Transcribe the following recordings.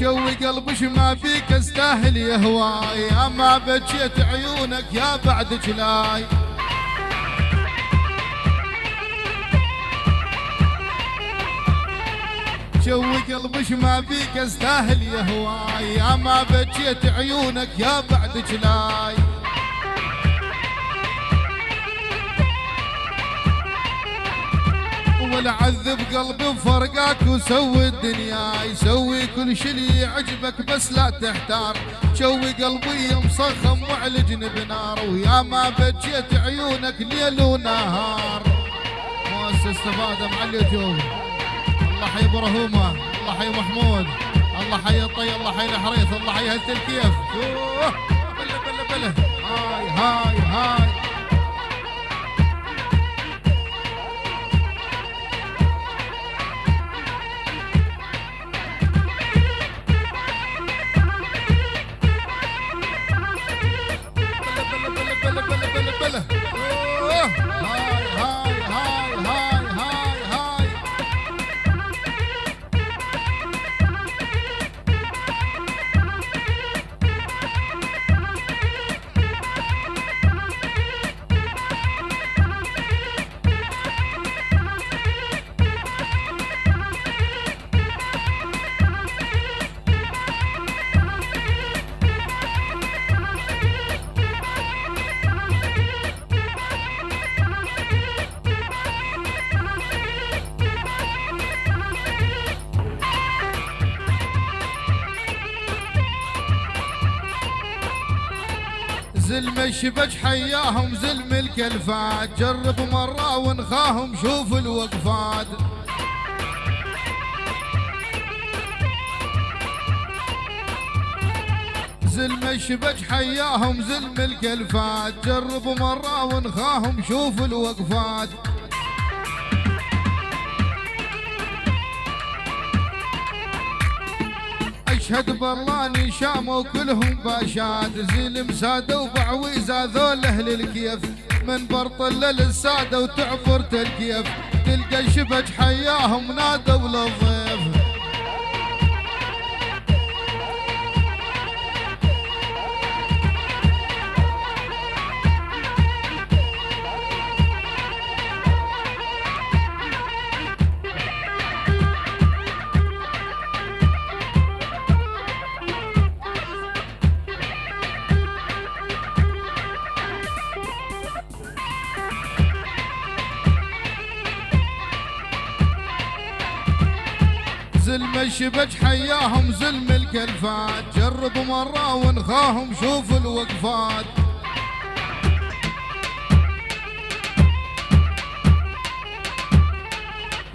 شوي قلبش ما فيك استاهل يا هواي، يا ما بجيت عيونك يا بعد جلاي. شوي قلبش ما فيك استاهل يا هواي، يا ما بجيت عيونك يا بعد جلاي. ولا عذب قلبي بفرقك وسوي الدنيا، يسوي كل شي اللي يعجبك بس لا تحتار. شوي قلبي مصخم وعلجني بنار، ويا ما بجيت عيونك ليل ونهار. مؤسسة استفادة مع اليوتيوب. الله حي برهومة، الله حي محمود، الله حي الطي، الله حي الحريث، الله حي هلت الكيف. بله بله بله. هاي هاي هاي. زلم الشبج حياهم زلم الكلفات، جرب مرة ونخاهم شوف الوقفات. زلم الشبج حياهم زلم الكلفات، جرب مرة ونخاهم شوف الوقفات. اشهد بالله اني شاموا كلهم باشات، زلم ساده وبعويزه ذول اهل الكيف، من برطله للساده وتعبر الكيف، تلقى الشبج حياهم نادوا للضيف. زلم الشبج حياهم زلم الكلفات، جرب مرة ونخاهم شوف الوقفات.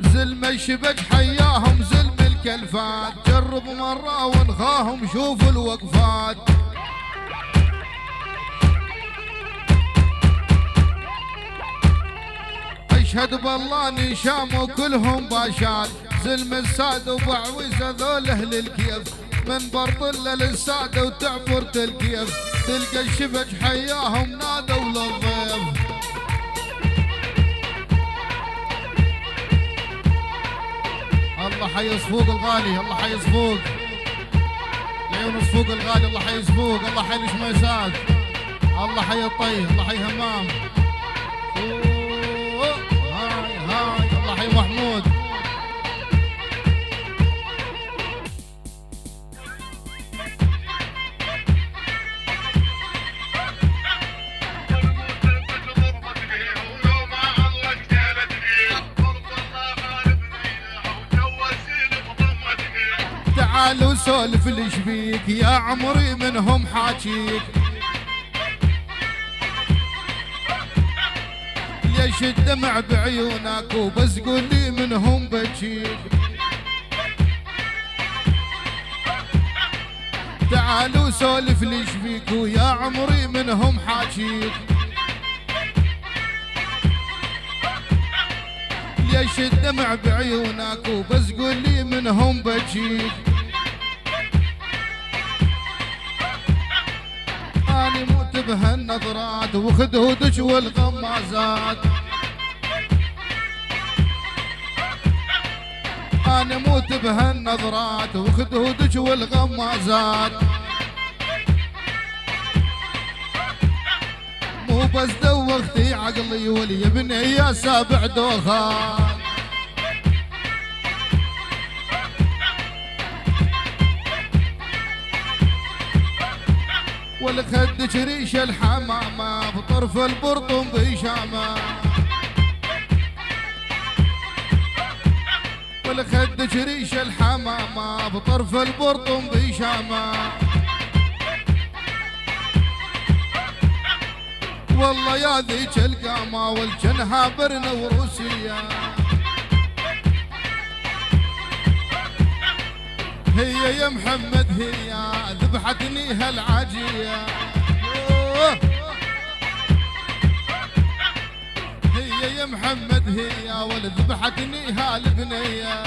زلم الشبج حياهم زلم الكلفات، جرب مرة ونخاهم شوف الوقفات. اشهد بالله اني شاموا كلهم باشات، زلم الساده وبعويزه ذول اهل الكيف، من برطله للساده وتعبر الكيف، تلقى الشبج حياهم نادوا للضيف. الله حي صفوق الغالي، الله حي صفوق العيون صفوق الغالي، الله حي صفوق، الله حي الشميسات، الله حي الطي، الله حي همام. هاي هاي الله حي محمود. تعال وسولف ليش بيك يا عمري منهم حاجيك، ليش الدمع بعيونك وبس قول لي منهم بجيك. تعال وسولف ليش بيك ويا عمري منهم حاجيك، ليش الدمع بعيونك وبس قول لي منهم بجيك. اني موت بهالنظرات وخدودك والغمازات، ما نموت بهالنظرات وخدودك والغمازات. مو بس دوختي عقلي واليبني يا سابع دوخان. والخدك ريش الحمامة بطرف البرطم بشامة. والخدك ريش الحمامة بطرف البرطم بشامة. والله يا ذيك القامة والجنها برن وروسية. هي يا محمد هي ذبحتني هالعاجية. هي يا محمد هي ولذبحتني هالبنية.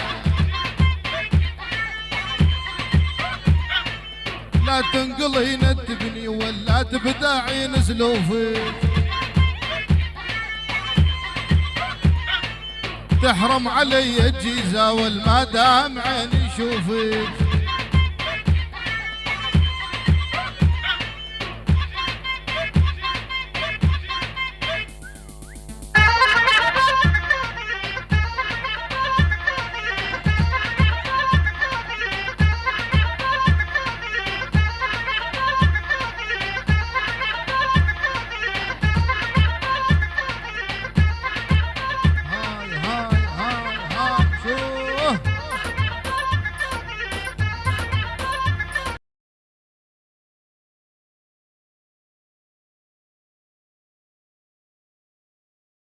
لا تنقلين تبني ولا تبداعي نزلوا فيك. تحرم علي الجيزة والمادام عيني شوفك.